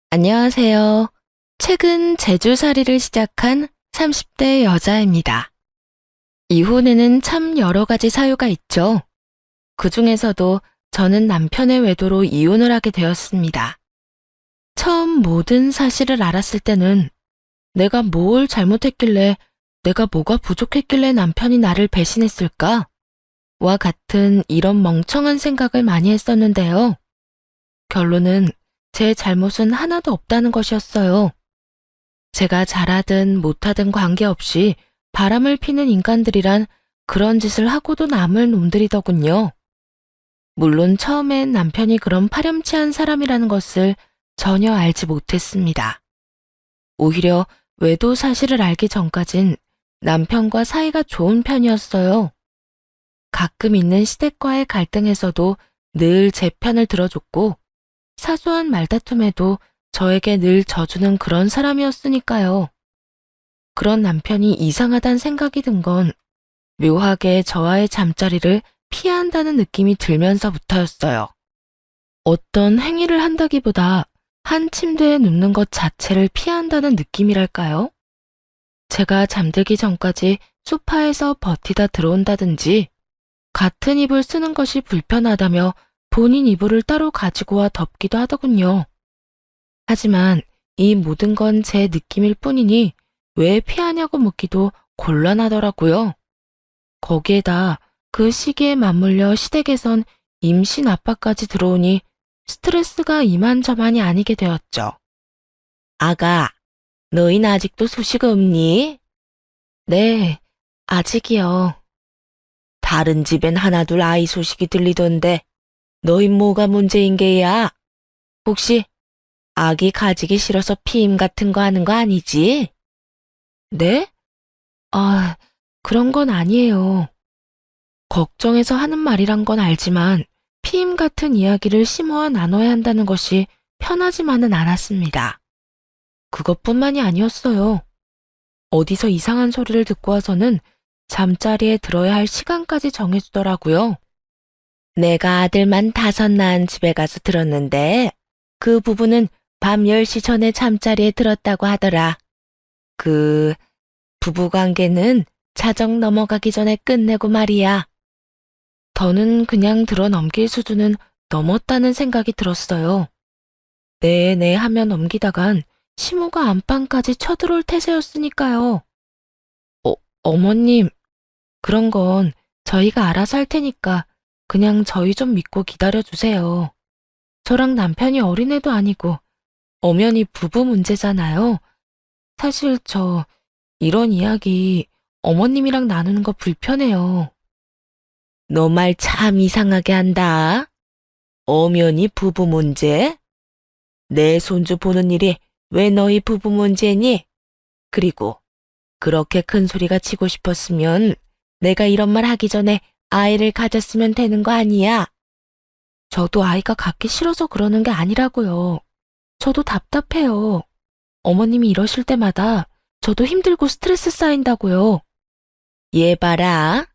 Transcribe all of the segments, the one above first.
안녕하세요. 최근 제주살이를 시작한 30대 여자입니다. 이혼에는 참 여러 가지 사유가 있죠. 그 중에서도 저는 남편의 외도로 이혼을 하게 되었습니다. 처음 모든 사실을 알았을 때는 내가 뭘 잘못했길래, 내가 뭐가 부족했길래 남편이 나를 배신했을까? 와 같은 이런 멍청한 생각을 많이 했었는데요. 결론은 제 잘못은 하나도 없다는 것이었어요. 제가 잘하든 못하든 관계없이 바람을 피는 인간들이란 그런 짓을 하고도 남을 놈들이더군요. 물론 처음엔 남편이 그런 파렴치한 사람이라는 것을 전혀 알지 못했습니다. 오히려 외도 사실을 알기 전까진 남편과 사이가 좋은 편이었어요. 가끔 있는 시댁과의 갈등에서도 늘 제 편을 들어줬고 사소한 말다툼에도 저에게 늘 져주는 그런 사람이었으니까요. 그런 남편이 이상하단 생각이 든 건 묘하게 저와의 잠자리를 피해야 한다는 느낌이 들면서부터였어요. 어떤 행위를 한다기보다 한 침대에 눕는 것 자체를 피해야 한다는 느낌이랄까요? 제가 잠들기 전까지 소파에서 버티다 들어온다든지 같은 이불 쓰는 것이 불편하다며 본인 이불을 따로 가지고 와 덮기도 하더군요. 하지만 이 모든 건 제 느낌일 뿐이니 왜 피하냐고 묻기도 곤란하더라고요. 거기에다 그 시기에 맞물려 시댁에선 임신 아빠까지 들어오니 스트레스가 이만저만이 아니게 되었죠. 아가, 너희는 아직도 소식 없니? 네, 아직이요. 다른 집엔 하나둘 아이 소식이 들리던데 너희 뭐가 문제인 게야? 혹시 아기 가지기 싫어서 피임 같은 거 하는 거 아니지? 네? 아, 그런 건 아니에요. 걱정해서 하는 말이란 건 알지만 피임 같은 이야기를 심어와 나눠야 한다는 것이 편하지만은 않았습니다. 그것뿐만이 아니었어요. 어디서 이상한 소리를 듣고 와서는 잠자리에 들어야 할 시간까지 정해주더라고요. 내가 아들만 5 낳은 집에 가서 들었는데 그 부부는 밤 10시 전에 잠자리에 들었다고 하더라. 그 부부관계는 자정 넘어가기 전에 끝내고 말이야. 더는 그냥 들어 넘길 수준은 넘었다는 생각이 들었어요. 네네 하며 넘기다간 시모가 안방까지 쳐들어올 태세였으니까요. 어머님, 그런 건 저희가 알아서 할 테니까 그냥 저희 좀 믿고 기다려주세요. 저랑 남편이 어린애도 아니고 엄연히 부부 문제잖아요. 사실 저 이런 이야기 어머님이랑 나누는 거 불편해요. 너 말 참 이상하게 한다. 엄연히 부부 문제? 내 손주 보는 일이 왜 너희 부부 문제니? 그리고 그렇게 큰 소리가 치고 싶었으면 내가 이런 말 하기 전에 아이를 가졌으면 되는 거 아니야? 저도 아이가 갖기 싫어서 그러는 게 아니라고요. 저도 답답해요. 어머님이 이러실 때마다 저도 힘들고 스트레스 쌓인다고요. 얘 봐라.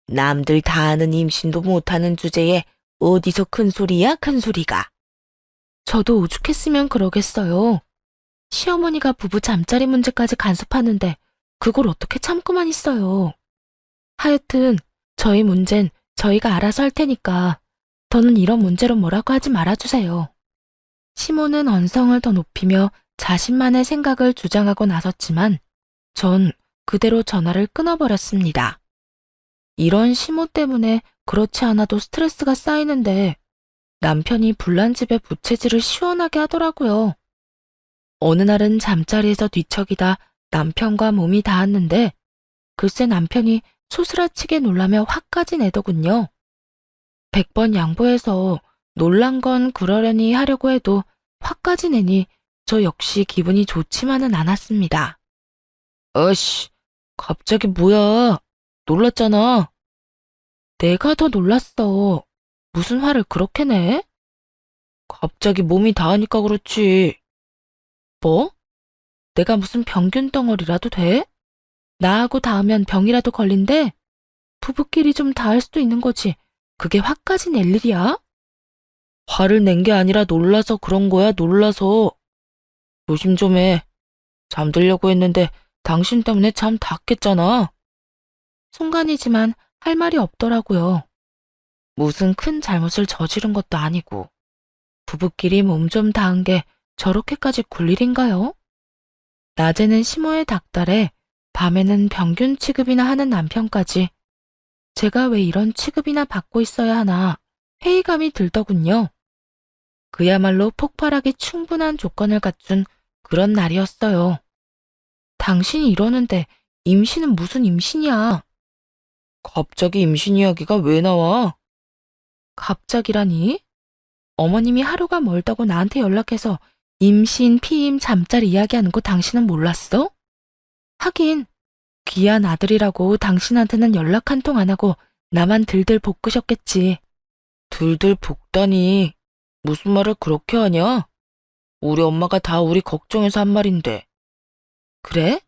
남들 다 아는 임신도 못하는 주제에 어디서 큰 소리야, 큰 소리가. 저도 오죽했으면 그러겠어요. 시어머니가 부부 잠자리 문제까지 간섭하는데 그걸 어떻게 참고만 있어요. 하여튼 저희 문제는 저희가 알아서 할 테니까 더는 이런 문제로 뭐라고 하지 말아주세요. 시모는 언성을 더 높이며 자신만의 생각을 주장하고 나섰지만 전 그대로 전화를 끊어버렸습니다. 이런 시모 때문에 그렇지 않아도 스트레스가 쌓이는데 남편이 불난집에 부채질을 시원하게 하더라고요. 어느 날은 잠자리에서 뒤척이다 남편과 몸이 닿았는데 글쎄 남편이 소스라치게 놀라며 화까지 내더군요. 100번 양보해서 놀란 건 그러려니 하려고 해도 화까지 내니 저 역시 기분이 좋지만은 않았습니다. 어씨, 갑자기 뭐야? 놀랐잖아. 내가 더 놀랐어. 무슨 화를 그렇게 내? 갑자기 몸이 닿으니까 그렇지. 뭐? 내가 무슨 병균 덩어리라도 돼? 나하고 닿으면 병이라도 걸린대? 부부끼리 좀 닿을 수도 있는 거지. 그게 화까지 낼 일이야? 화를 낸 게 아니라 놀라서 그런 거야, 놀라서. 조심 좀 해. 잠들려고 했는데 당신 때문에 잠 다 깼잖아. 순간이지만 할 말이 없더라고요. 무슨 큰 잘못을 저지른 것도 아니고 부부끼리 몸 좀 닿은 게 저렇게까지 굴 일인가요? 낮에는 심호에 닥달해 밤에는 평균 취급이나 하는 남편까지 제가 왜 이런 취급이나 받고 있어야 하나 회의감이 들더군요. 그야말로 폭발하기 충분한 조건을 갖춘 그런 날이었어요. 당신이 이러는데 임신은 무슨 임신이야? 갑자기 임신 이야기가 왜 나와? 갑자기라니? 어머님이 하루가 멀다고 나한테 연락해서 임신, 피임, 잠자리 이야기하는 거 당신은 몰랐어? 하긴 귀한 아들이라고 당신한테는 연락 한 통 안 하고 나만 들들 볶으셨겠지. 들들 볶다니. 무슨 말을 그렇게 하냐? 우리 엄마가 다 우리 걱정해서 한 말인데. 그래?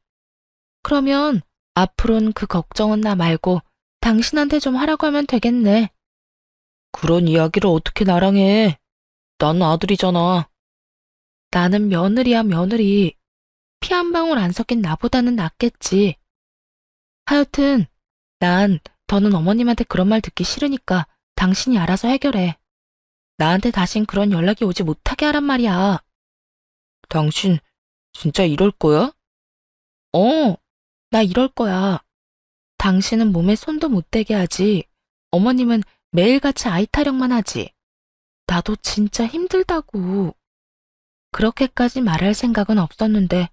그러면 앞으론 그 걱정은 나 말고 당신한테 좀 하라고 하면 되겠네. 그런 이야기를 어떻게 나랑 해? 난 아들이잖아. 나는 며느리야, 며느리. 피 한 방울 안 섞인 나보다는 낫겠지. 하여튼 난 더는 어머님한테 그런 말 듣기 싫으니까 당신이 알아서 해결해. 나한테 다신 그런 연락이 오지 못하게 하란 말이야. 당신 진짜 이럴 거야? 어, 나 이럴 거야. 당신은 몸에 손도 못 대게 하지. 어머님은 매일같이 아이 타령만 하지. 나도 진짜 힘들다고. 그렇게까지 말할 생각은 없었는데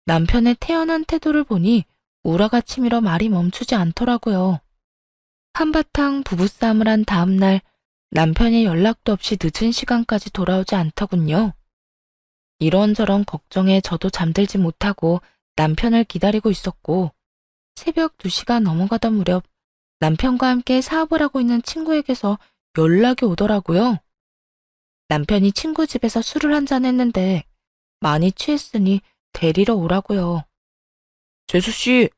남편의 태연한 태도를 보니 우라가 치밀어 말이 멈추지 않더라고요. 한바탕 부부싸움을 한 다음 날 남편이 연락도 없이 늦은 시간까지 돌아오지 않더군요. 이런저런 걱정에 저도 잠들지 못하고 남편을 기다리고 있었고 새벽 2시가 넘어가던 무렵 남편과 함께 사업을 하고 있는 친구에게서 연락이 오더라고요. 남편이 친구 집에서 술을 한잔 했는데 많이 취했으니 데리러 오라고요. 재수씨,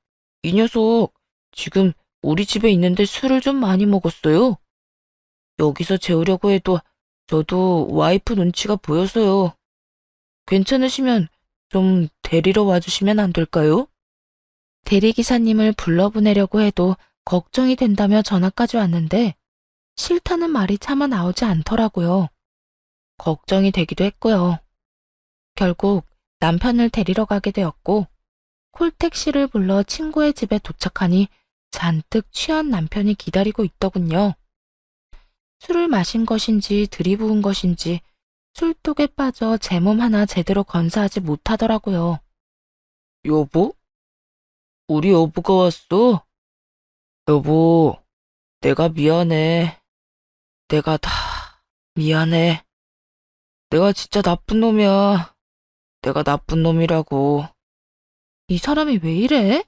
이 녀석 지금 우리 집에 있는데 술을 좀 많이 먹었어요. 여기서 재우려고 해도 저도 와이프 눈치가 보여서요. 괜찮으시면 좀 데리러 와주시면 안 될까요? 대리기사님을 불러보내려고 해도 걱정이 된다며 전화까지 왔는데 싫다는 말이 차마 나오지 않더라고요. 걱정이 되기도 했고요. 결국 남편을 데리러 가게 되었고 콜택시를 불러 친구의 집에 도착하니 잔뜩 취한 남편이 기다리고 있더군요. 술을 마신 것인지 들이부은 것인지 술독에 빠져 제 몸 하나 제대로 건사하지 못하더라고요. 여보? 우리 여보가 왔어? 여보, 내가 미안해. 내가 다 미안해. 내가 진짜 나쁜 놈이야. 내가 나쁜 놈이라고. 이 사람이 왜 이래?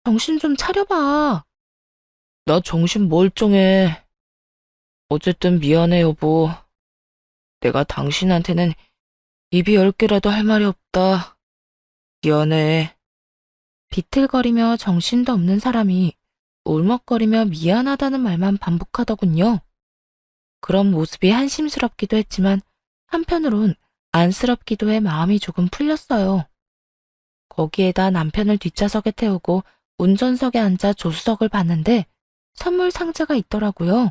정신 좀 차려봐. 나 정신 멀쩡해. 어쨌든 미안해, 여보. 내가 당신한테는 입이 10개라도 할 말이 없다. 미안해. 비틀거리며 정신도 없는 사람이 울먹거리며 미안하다는 말만 반복하더군요. 그런 모습이 한심스럽기도 했지만 한편으론 안쓰럽기도 해 마음이 조금 풀렸어요. 거기에다 남편을 뒷좌석에 태우고 운전석에 앉아 조수석을 봤는데 선물 상자가 있더라고요.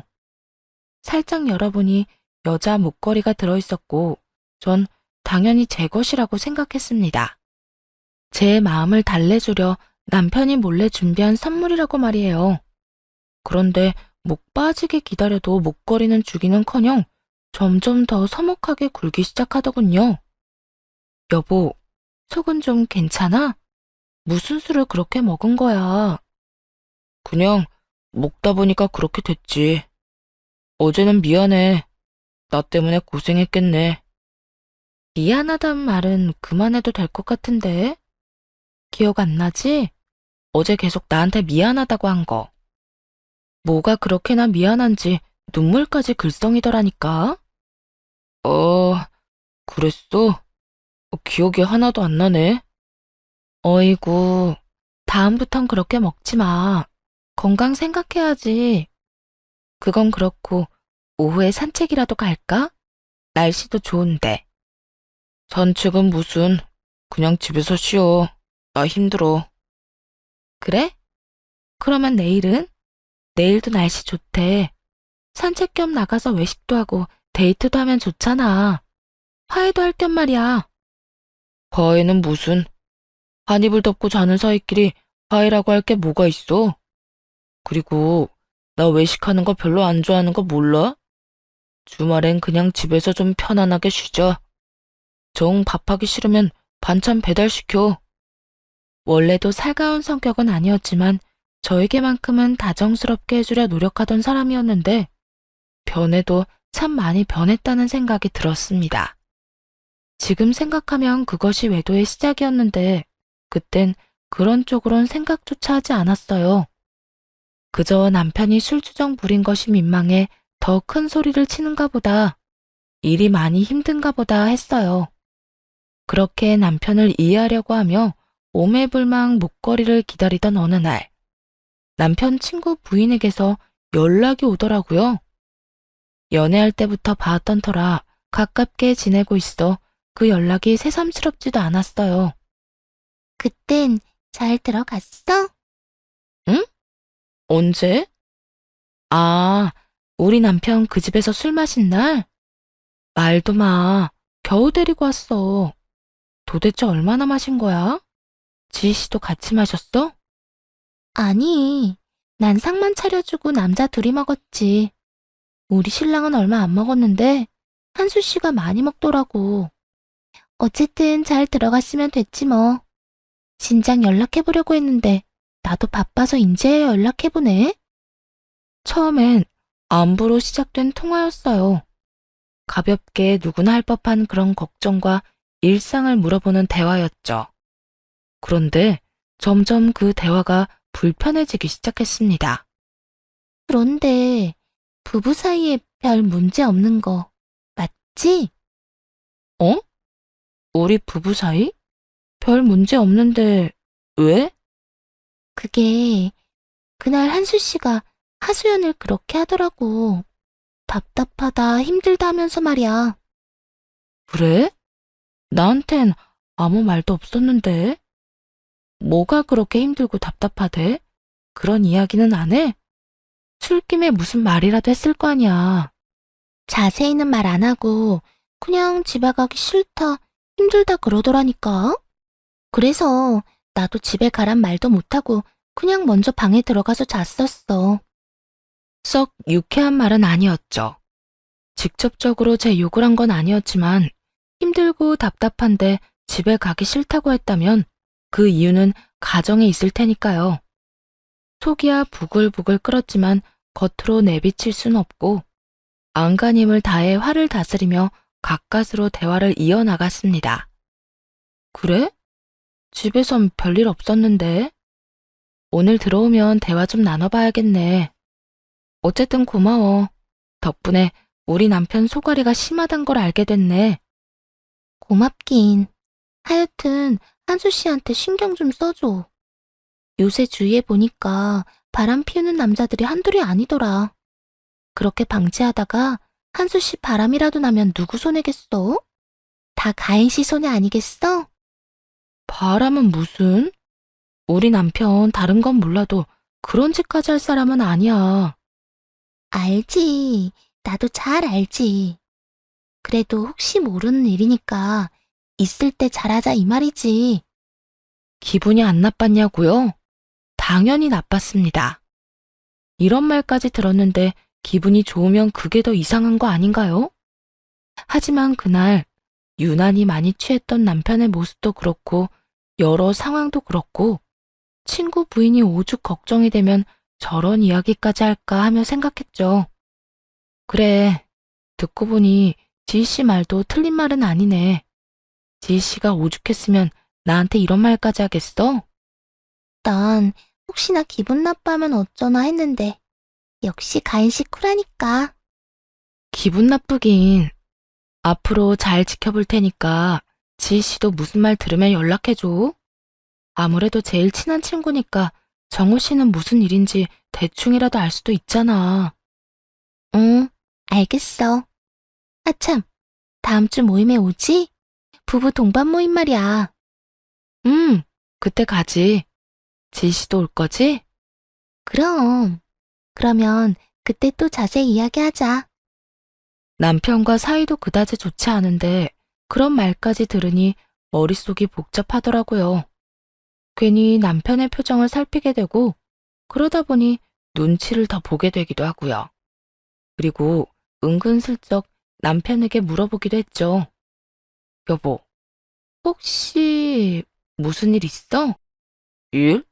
살짝 열어보니 여자 목걸이가 들어있었고 전 당연히 제 것이라고 생각했습니다. 제 마음을 달래주려 남편이 몰래 준비한 선물이라고 말이에요. 그런데 목 빠지게 기다려도 목걸이는 주기는커녕 점점 더 서먹하게 굴기 시작하더군요. 여보, 속은 좀 괜찮아? 무슨 술을 그렇게 먹은 거야? 그냥 먹다 보니까 그렇게 됐지. 어제는 미안해. 나 때문에 고생했겠네. 미안하단 말은 그만해도 될 것 같은데? 기억 안 나지? 어제 계속 나한테 미안하다고 한 거. 뭐가 그렇게나 미안한지 눈물까지 글썽이더라니까? 어, 그랬어? 기억이 하나도 안 나네. 어이구, 다음부턴 그렇게 먹지 마. 건강 생각해야지. 그건 그렇고 오후에 산책이라도 갈까? 날씨도 좋은데. 산책은 무슨 그냥 집에서 쉬어. 나 힘들어. 그래? 그러면 내일은? 내일도 날씨 좋대. 산책 겸 나가서 외식도 하고 데이트도 하면 좋잖아. 화해도 할 겸 말이야. 화해는 무슨? 한 이불 덮고 자는 사이끼리 화해라고 할 게 뭐가 있어? 그리고 나 외식하는 거 별로 안 좋아하는 거 몰라? 주말엔 그냥 집에서 좀 편안하게 쉬자. 정 밥하기 싫으면 반찬 배달시켜. 원래도 살가운 성격은 아니었지만 저에게만큼은 다정스럽게 해주려 노력하던 사람이었는데 변해도 참 많이 변했다는 생각이 들었습니다. 지금 생각하면 그것이 외도의 시작이었는데 그땐 그런 쪽으론 생각조차 하지 않았어요. 그저 남편이 술주정 부린 것이 민망해 더 큰 소리를 치는가 보다, 일이 많이 힘든가 보다 했어요. 그렇게 남편을 이해하려고 하며 오매불망 목걸이를 기다리던 어느 날, 남편 친구 부인에게서 연락이 오더라고요. 연애할 때부터 봐왔던 터라 가깝게 지내고 있어 그 연락이 새삼스럽지도 않았어요. 그땐 잘 들어갔어? 응? 언제? 아, 우리 남편 그 집에서 술 마신 날? 말도 마. 겨우 데리고 왔어. 도대체 얼마나 마신 거야? 지희 씨도 같이 마셨어? 아니, 난 상만 차려주고 남자 둘이 먹었지. 우리 신랑은 얼마 안 먹었는데 한수 씨가 많이 먹더라고. 어쨌든 잘 들어갔으면 됐지 뭐. 진작 연락해보려고 했는데 나도 바빠서 인제야 연락해보네. 처음엔 안부로 시작된 통화였어요. 가볍게 누구나 할 법한 그런 걱정과 일상을 물어보는 대화였죠. 그런데 점점 그 대화가 불편해지기 시작했습니다. 그런데 부부 사이에 별 문제 없는 거 맞지? 어? 우리 부부 사이? 별 문제 없는데 왜? 그게 그날 한수 씨가 하수연을 그렇게 하더라고. 답답하다, 힘들다 하면서 말이야. 그래? 나한텐 아무 말도 없었는데. 뭐가 그렇게 힘들고 답답하대? 그런 이야기는 안 해? 술김에 무슨 말이라도 했을 거 아니야. 자세히는 말 안 하고 그냥 집에 가기 싫다, 힘들다 그러더라니까. 그래서 나도 집에 가란 말도 못하고 그냥 먼저 방에 들어가서 잤었어. 썩 유쾌한 말은 아니었죠. 직접적으로 제 욕을 한 건 아니었지만 힘들고 답답한데 집에 가기 싫다고 했다면 그 이유는 가정에 있을 테니까요. 속이야 부글부글 끓었지만 겉으로 내비칠 순 없고 안간힘을 다해 화를 다스리며 가까스로 대화를 이어나갔습니다. 그래? 집에선 별일 없었는데. 오늘 들어오면 대화 좀 나눠봐야겠네. 어쨌든 고마워. 덕분에 우리 남편 소가리가 심하단 걸 알게 됐네. 고맙긴. 하여튼 한수 씨한테 신경 좀 써줘. 요새 주위에 보니까 바람 피우는 남자들이 한둘이 아니더라. 그렇게 방치하다가 한수 씨 바람이라도 나면 누구 손해겠어? 다 가인 씨 손해 아니겠어? 바람은 무슨? 우리 남편 다른 건 몰라도 그런 짓까지 할 사람은 아니야. 알지. 나도 잘 알지. 그래도 혹시 모르는 일이니까 있을 때 잘하자 이 말이지. 기분이 안 나빴냐고요? 당연히 나빴습니다. 이런 말까지 들었는데 기분이 좋으면 그게 더 이상한 거 아닌가요? 하지만 그날 유난히 많이 취했던 남편의 모습도 그렇고 여러 상황도 그렇고 친구 부인이 오죽 걱정이 되면 저런 이야기까지 할까 하며 생각했죠. 그래, 듣고 보니 지희 씨 말도 틀린 말은 아니네. 지희 씨가 오죽했으면 나한테 이런 말까지 하겠어? 난 혹시나 기분 나빠하면 어쩌나 했는데 역시 가인 씨 쿨하니까. 기분 나쁘긴. 앞으로 잘 지켜볼 테니까 지희 씨도 무슨 말 들으면 연락해줘. 아무래도 제일 친한 친구니까 정우 씨는 무슨 일인지 대충이라도 알 수도 있잖아. 응, 알겠어. 아참, 다음 주 모임에 오지? 부부 동반 모임 말이야. 그때 가지. 지씨도 올 거지? 그럼. 그러면 그때 또 자세히 이야기하자. 남편과 사이도 그다지 좋지 않은데 그런 말까지 들으니 머릿속이 복잡하더라고요. 괜히 남편의 표정을 살피게 되고 그러다 보니 눈치를 더 보게 되기도 하고요. 그리고 은근슬쩍 남편에게 물어보기도 했죠. 여보, 혹시 무슨 일 있어? 일?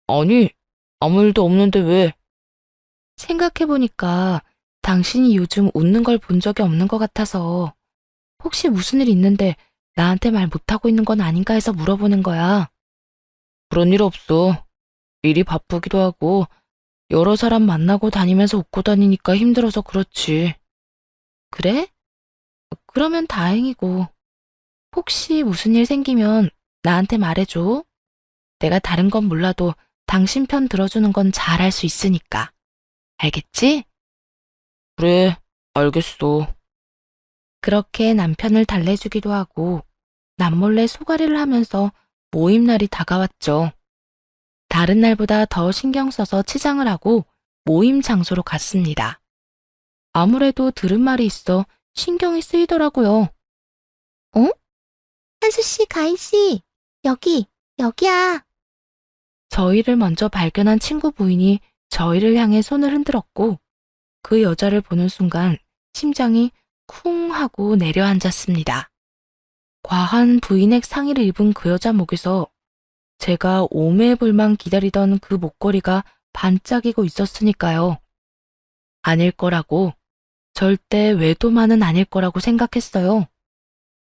아니, 아무 일도 없는데 왜? 생각해보니까 당신이 요즘 웃는 걸 본 적이 없는 것 같아서 혹시 무슨 일 있는데 나한테 말 못하고 있는 건 아닌가 해서 물어보는 거야. 그런 일 없어. 일이 바쁘기도 하고, 여러 사람 만나고 다니면서 웃고 다니니까 힘들어서 그렇지. 그래? 그러면 다행이고. 혹시 무슨 일 생기면 나한테 말해줘. 내가 다른 건 몰라도 당신 편 들어주는 건 잘할 수 있으니까. 알겠지? 그래, 알겠어. 그렇게 남편을 달래주기도 하고 남몰래 소가리를 하면서 모임 날이 다가왔죠. 다른 날보다 더 신경 써서 치장을 하고 모임 장소로 갔습니다. 아무래도 들은 말이 있어 신경이 쓰이더라고요. 한수씨, 가인씨, 여기야. 저희를 먼저 발견한 친구 부인이 저희를 향해 손을 흔들었고 그 여자를 보는 순간 심장이 쿵 하고 내려앉았습니다. 과한 브이넥 상의를 입은 그 여자 목에서 제가 오매불망 기다리던 그 목걸이가 반짝이고 있었으니까요. 아닐 거라고, 절대 외도만은 아닐 거라고 생각했어요.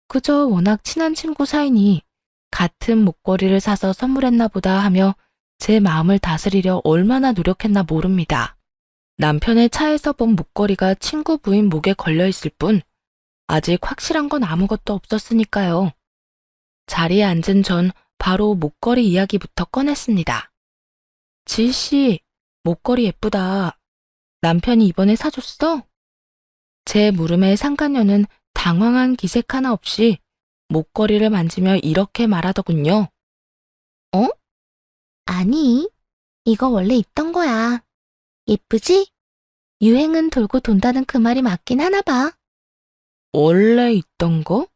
그저 워낙 친한 친구 사이니 같은 목걸이를 사서 선물했나 보다 하며 제 마음을 다스리려 얼마나 노력했나 모릅니다. 남편의 차에서 본 목걸이가 친구 부인 목에 걸려 있을 뿐 아직 확실한 건 아무것도 없었으니까요. 자리에 앉은 전 바로 목걸이 이야기부터 꺼냈습니다. 지희씨, 목걸이 예쁘다. 남편이 이번에 사줬어? 제 물음에 상간녀는 당황한 기색 하나 없이 목걸이를 만지며 이렇게 말하더군요. 아니, 이거 원래 있던 거야. 예쁘지? 유행은 돌고 돈다는 그 말이 맞긴 하나 봐. 원래 있던 거?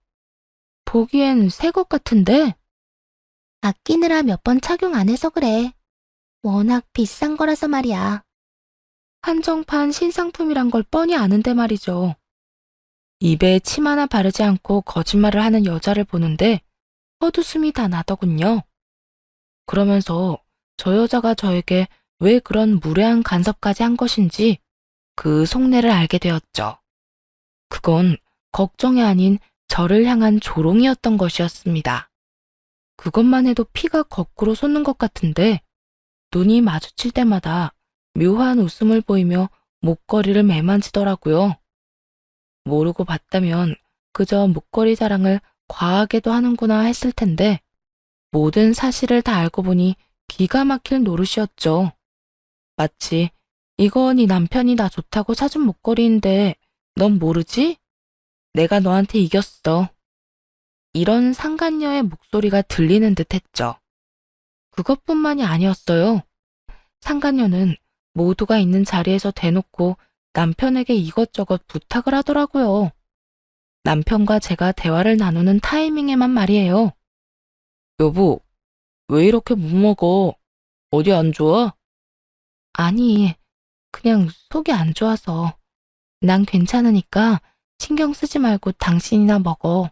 보기엔 새 것 같은데? 아끼느라 몇 번 착용 안 해서 그래. 워낙 비싼 거라서 말이야. 한정판 신상품이란 걸 뻔히 아는데 말이죠. 입에 침 하나 바르지 않고 거짓말을 하는 여자를 보는데 헛웃음이 다 나더군요. 그러면서 저 여자가 저에게 왜 그런 무례한 간섭까지 한 것인지 그 속내를 알게 되었죠. 그건 걱정이 아닌 저를 향한 조롱이었던 것이었습니다. 그것만 해도 피가 거꾸로 솟는 것 같은데 눈이 마주칠 때마다 묘한 웃음을 보이며 목걸이를 매만지더라고요. 모르고 봤다면 그저 목걸이 자랑을 과하게도 하는구나 했을 텐데 모든 사실을 다 알고 보니 기가 막힐 노릇이었죠. 마치 이건 네 남편이 나 좋다고 사준 목걸이인데 넌 모르지? 내가 너한테 이겼어. 이런 상간녀의 목소리가 들리는 듯 했죠. 그것뿐만이 아니었어요. 상간녀는 모두가 있는 자리에서 대놓고 남편에게 이것저것 부탁을 하더라고요. 남편과 제가 대화를 나누는 타이밍에만 말이에요. 여보, 왜 이렇게 못 먹어? 어디 안 좋아? 아니, 그냥 속이 안 좋아서. 난 괜찮으니까 신경 쓰지 말고 당신이나 먹어.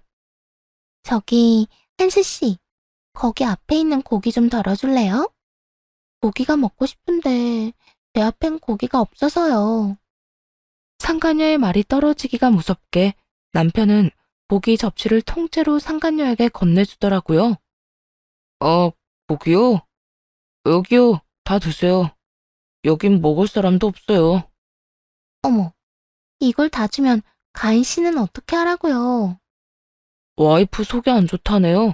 저기, 한수씨, 거기 앞에 있는 고기 좀 덜어줄래요? 고기가 먹고 싶은데 내 앞엔 고기가 없어서요. 상간녀의 말이 떨어지기가 무섭게 남편은 고기 접시를 통째로 상간녀에게 건네주더라고요. 고기요? 여기요, 다 드세요. 여긴 먹을 사람도 없어요. 어머, 이걸 다 주면 가인 씨는 어떻게 하라고요? 와이프 속이 안 좋다네요.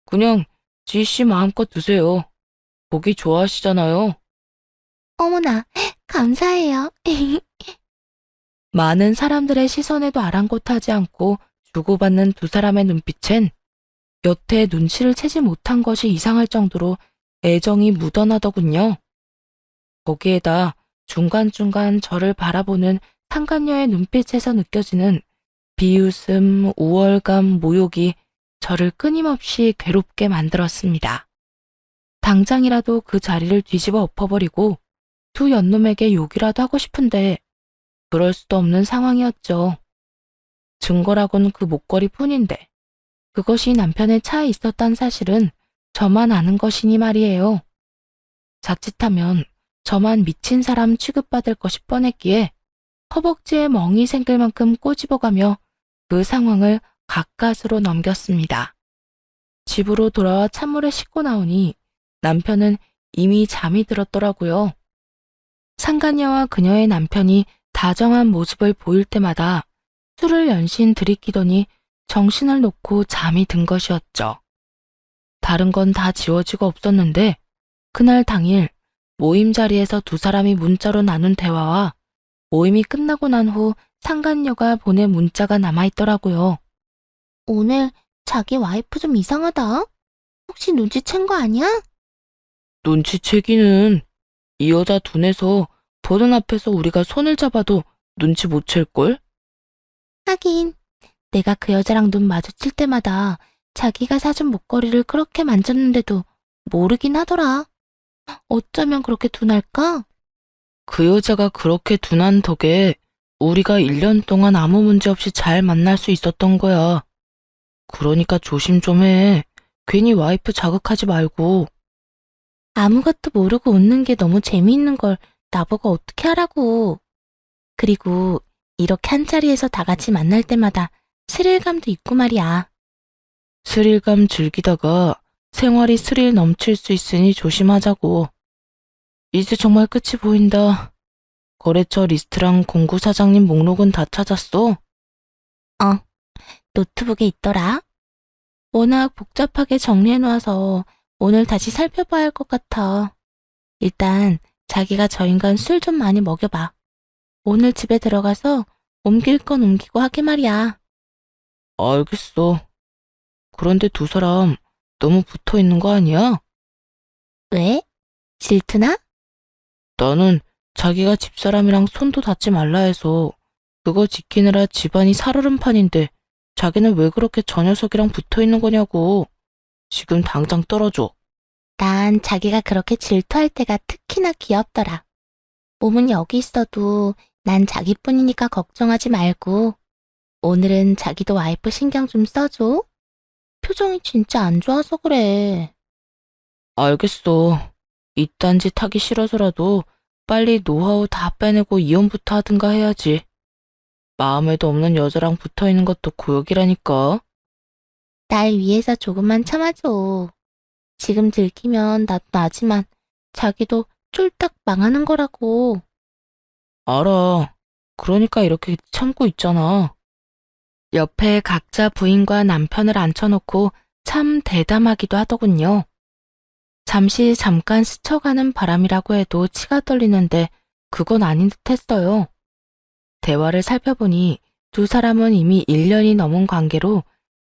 그냥 지씨 마음껏 드세요. 고기 좋아하시잖아요. 어머나, 감사해요. 많은 사람들의 시선에도 아랑곳하지 않고 주고받는 두 사람의 눈빛엔 여태 눈치를 채지 못한 것이 이상할 정도로 애정이 묻어나더군요. 거기에다 중간중간 저를 바라보는 상간녀의 눈빛에서 느껴지는 비웃음, 우월감, 모욕이 저를 끊임없이 괴롭게 만들었습니다. 당장이라도 그 자리를 뒤집어 엎어버리고 두 연놈에게 욕이라도 하고 싶은데 그럴 수도 없는 상황이었죠. 증거라곤 그 목걸이 뿐인데 그것이 남편의 차에 있었단 사실은 저만 아는 것이니 말이에요. 자칫하면 저만 미친 사람 취급받을 것이 뻔했기에 허벅지에 멍이 생길 만큼 꼬집어가며 그 상황을 가까스로 넘겼습니다. 집으로 돌아와 찬물에 씻고 나오니 남편은 이미 잠이 들었더라고요. 상간녀와 그녀의 남편이 다정한 모습을 보일 때마다 술을 연신 들이키더니 정신을 놓고 잠이 든 것이었죠. 다른 건 다 지워지고 없었는데 그날 당일 모임 자리에서 두 사람이 문자로 나눈 대화와 모임이 끝나고 난 후 상간녀가 보낸 문자가 남아있더라고요. 오늘 자기 와이프 좀 이상하다. 혹시 눈치챈 거 아니야? 눈치채기는 이 여자 눈에서 보는 앞에서 우리가 손을 잡아도 눈치 못 챌걸? 하긴 내가 그 여자랑 눈 마주칠 때마다 자기가 사준 목걸이를 그렇게 만졌는데도 모르긴 하더라. 어쩌면 그렇게 둔할까? 그 여자가 그렇게 둔한 덕에 우리가 1년 동안 아무 문제 없이 잘 만날 수 있었던 거야. 그러니까 조심 좀 해. 괜히 와이프 자극하지 말고. 아무것도 모르고 웃는 게 너무 재미있는 걸 나보고 어떻게 하라고. 그리고 이렇게 한 자리에서 다 같이 만날 때마다 스릴감도 있고 말이야. 스릴감 즐기다가 생활이 스릴 넘칠 수 있으니 조심하자고. 이제 정말 끝이 보인다. 거래처 리스트랑 공구 사장님 목록은 다 찾았어? 노트북에 있더라. 워낙 복잡하게 정리해놓아서 오늘 다시 살펴봐야 할 것 같아. 일단 자기가 저 인간 술 좀 많이 먹여봐. 오늘 집에 들어가서 옮길 건 옮기고 하게 말이야. 알겠어. 그런데 두 사람 너무 붙어 있는 거 아니야? 왜? 질투나? 나는 자기가 집사람이랑 손도 닿지 말라 해서 그거 지키느라 집안이 살얼음판인데 자기는 왜 그렇게 저 녀석이랑 붙어 있는 거냐고. 지금 당장 떨어져. 난 자기가 그렇게 질투할 때가 특히나 귀엽더라. 몸은 여기 있어도 난 자기뿐이니까 걱정하지 말고 오늘은 자기도 와이프 신경 좀 써줘. 표정이 진짜 안 좋아서 그래. 알겠어. 이딴 짓 하기 싫어서라도 빨리 노하우 다 빼내고 이혼부터 하든가 해야지. 마음에도 없는 여자랑 붙어 있는 것도 고역이라니까. 날 위해서 조금만 참아줘. 지금 들키면 나도 나지만 자기도 쫄딱 망하는 거라고. 알아. 그러니까 이렇게 참고 있잖아. 옆에 각자 부인과 남편을 앉혀놓고 참 대담하기도 하더군요. 잠깐 스쳐가는 바람이라고 해도 치가 떨리는데 그건 아닌 듯 했어요. 대화를 살펴보니 두 사람은 이미 1년이 넘은 관계로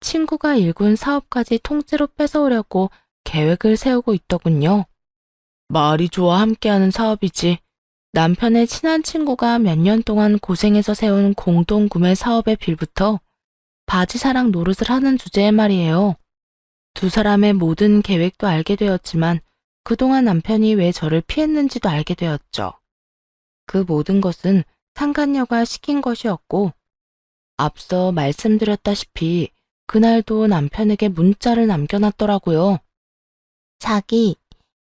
친구가 일군 사업까지 통째로 뺏어오려고 계획을 세우고 있더군요. 말이 좋아 함께하는 사업이지. 남편의 친한 친구가 몇 년 동안 고생해서 세운 공동 구매 사업의 빌부터 바지사랑 노릇을 하는 주제의 말이에요. 두 사람의 모든 계획도 알게 되었지만 그동안 남편이 왜 저를 피했는지도 알게 되었죠. 그 모든 것은 상간녀가 시킨 것이었고 앞서 말씀드렸다시피 그날도 남편에게 문자를 남겨놨더라고요. 자기,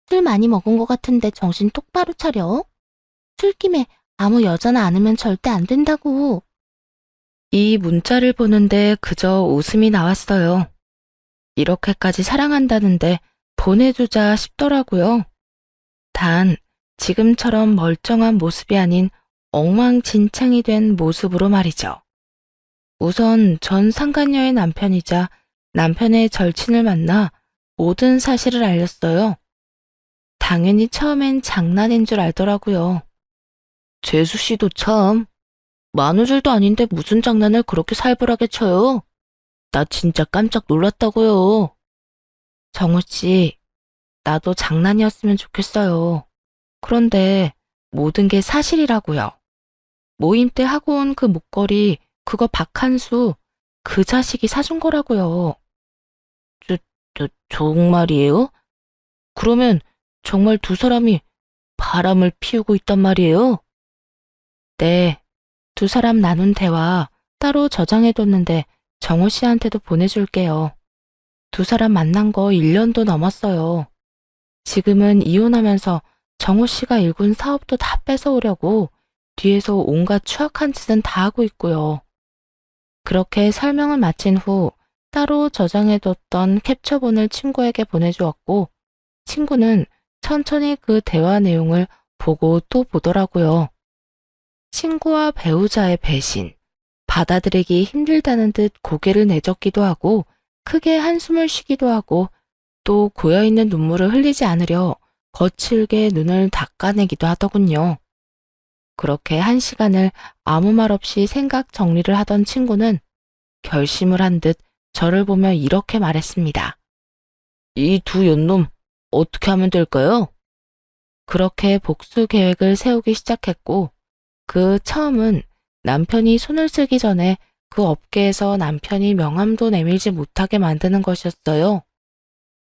술 많이 먹은 것 같은데 정신 똑바로 차려. 술김에 아무 여자나 안으면 절대 안 된다고. 이 문자를 보는데 그저 웃음이 나왔어요. 이렇게까지 사랑한다는데 보내주자 싶더라고요. 단 지금처럼 멀쩡한 모습이 아닌 엉망진창이 된 모습으로 말이죠. 우선 전 상간녀의 남편이자 남편의 절친을 만나 모든 사실을 알렸어요. 당연히 처음엔 장난인 줄 알더라고요. 재수 씨도 참. 만우절도 아닌데 무슨 장난을 그렇게 살벌하게 쳐요. 나 진짜 깜짝 놀랐다고요. 정우 씨, 나도 장난이었으면 좋겠어요. 그런데 모든 게 사실이라고요. 모임 때 하고 온 그 목걸이, 그거 박한수, 그 자식이 사준 거라고요. 정말이에요? 그러면 정말 두 사람이 바람을 피우고 있단 말이에요? 네, 두 사람 나눈 대화 따로 저장해뒀는데 정우 씨한테도 보내줄게요. 두 사람 만난 거 1년도 넘었어요. 지금은 이혼하면서 정우 씨가 일군 사업도 다 뺏어오려고 뒤에서 온갖 추악한 짓은 다 하고 있고요. 그렇게 설명을 마친 후 따로 저장해뒀던 캡처본을 친구에게 보내주었고 친구는 천천히 그 대화 내용을 보고 또 보더라고요. 친구와 배우자의 배신, 받아들이기 힘들다는 듯 고개를 내젓기도 하고 크게 한숨을 쉬기도 하고 또 고여있는 눈물을 흘리지 않으려 거칠게 눈을 닦아내기도 하더군요. 그렇게 1시간을 아무 말 없이 생각 정리를 하던 친구는 결심을 한 듯 저를 보며 이렇게 말했습니다. 이 두 연놈 어떻게 하면 될까요? 그렇게 복수 계획을 세우기 시작했고 그 처음은 남편이 손을 쓰기 전에 그 업계에서 남편이 명함도 내밀지 못하게 만드는 것이었어요.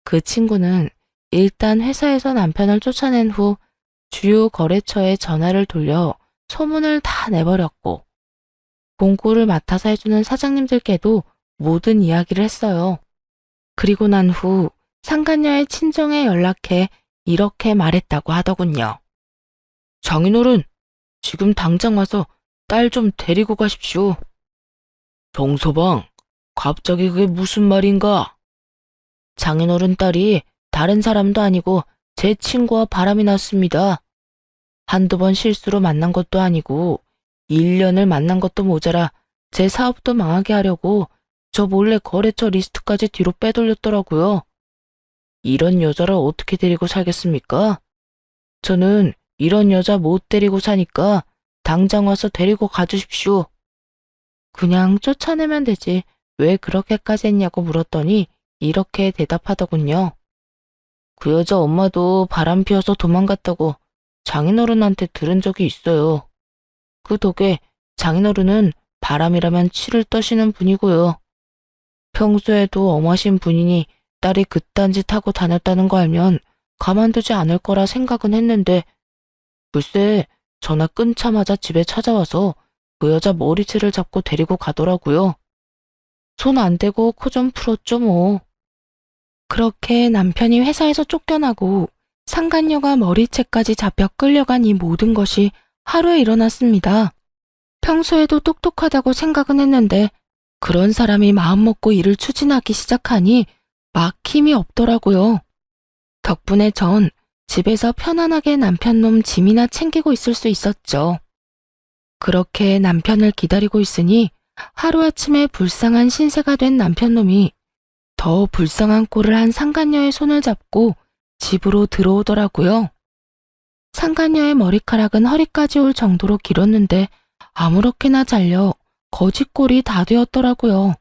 그 친구는 일단 회사에서 남편을 쫓아낸 후 주요 거래처에 전화를 돌려 소문을 다 내버렸고 공고를 맡아서 해주는 사장님들께도 모든 이야기를 했어요. 그리고 난 후 상간녀의 친정에 연락해 이렇게 말했다고 하더군요. 장인어른, 지금 당장 와서 딸 좀 데리고 가십시오. 정서방, 갑자기 그게 무슨 말인가? 장인어른 딸이 다른 사람도 아니고 제 친구와 바람이 났습니다. 한두 번 실수로 만난 것도 아니고 1년을 만난 것도 모자라 제 사업도 망하게 하려고 저 몰래 거래처 리스트까지 뒤로 빼돌렸더라고요. 이런 여자를 어떻게 데리고 살겠습니까? 저는 이런 여자 못 데리고 사니까 당장 와서 데리고 가주십시오. 그냥 쫓아내면 되지 왜 그렇게까지 했냐고 물었더니 이렇게 대답하더군요. 그 여자 엄마도 바람 피워서 도망갔다고 장인어른한테 들은 적이 있어요. 그 덕에 장인어른은 바람이라면 치를 떠시는 분이고요. 평소에도 엄하신 분이니 딸이 그딴 짓 하고 다녔다는 거 알면 가만두지 않을 거라 생각은 했는데 글쎄 전화 끊자마자 집에 찾아와서 그 여자 머리채를 잡고 데리고 가더라고요. 손 안 대고 코 좀 풀었죠 뭐. 그렇게 남편이 회사에서 쫓겨나고 상간녀가 머리채까지 잡혀 끌려간 이 모든 것이 하루에 일어났습니다. 평소에도 똑똑하다고 생각은 했는데 그런 사람이 마음먹고 일을 추진하기 시작하니 막 힘이 없더라고요. 덕분에 전 집에서 편안하게 남편놈 짐이나 챙기고 있을 수 있었죠. 그렇게 남편을 기다리고 있으니 하루아침에 불쌍한 신세가 된 남편놈이 더 불쌍한 꼴을 한 상간녀의 손을 잡고 집으로 들어오더라고요. 상간녀의 머리카락은 허리까지 올 정도로 길었는데 아무렇게나 잘려 거지꼴이 다 되었더라고요.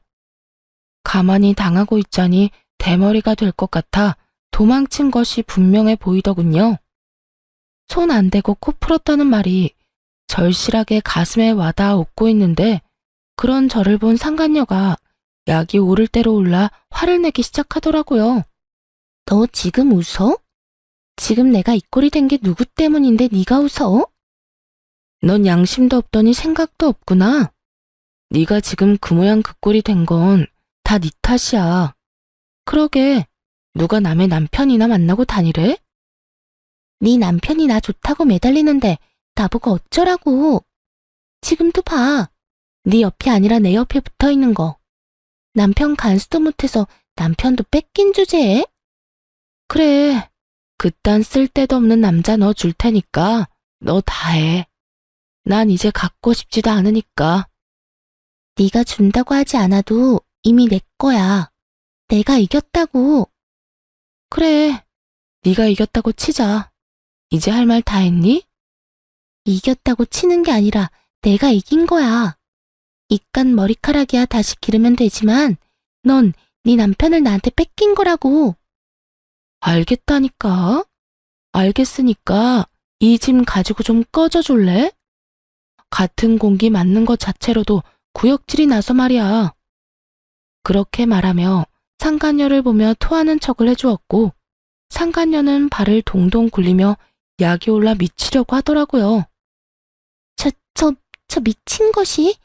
가만히 당하고 있자니 대머리가 될 것 같아 도망친 것이 분명해 보이더군요. 손 안 대고 코 풀었다는 말이 절실하게 가슴에 와닿아 웃고 있는데 그런 저를 본 상간녀가 약이 오를 대로 올라 화를 내기 시작하더라고요. 너 지금 웃어? 지금 내가 이 꼴이 된 게 누구 때문인데 네가 웃어? 넌 양심도 없더니 생각도 없구나. 네가 지금 그 모양 그 꼴이 된 건 다 네 탓이야. 그러게 누가 남의 남편이나 만나고 다니래? 네 남편이 나 좋다고 매달리는데 나보고 어쩌라고. 지금도 봐. 네 옆이 아니라 내 옆에 붙어있는 거. 남편 간수도 못해서 남편도 뺏긴 주제에? 그래, 그딴 쓸데도 없는 남자 너 줄 테니까 너 다 해. 난 이제 갖고 싶지도 않으니까. 네가 준다고 하지 않아도 이미 내 거야. 내가 이겼다고. 그래, 네가 이겼다고 치자. 이제 할 말 다 했니? 이겼다고 치는 게 아니라 내가 이긴 거야. 이깟 머리카락이야 다시 기르면 되지만 넌 네 남편을 나한테 뺏긴 거라고. 알겠다니까. 알겠으니까 이 짐 가지고 좀 꺼져줄래? 같은 공기 맞는 것 자체로도 구역질이 나서 말이야. 그렇게 말하며 상간녀를 보며 토하는 척을 해주었고 상간녀는 발을 동동 굴리며 약이 올라 미치려고 하더라고요. 저 미친 것이?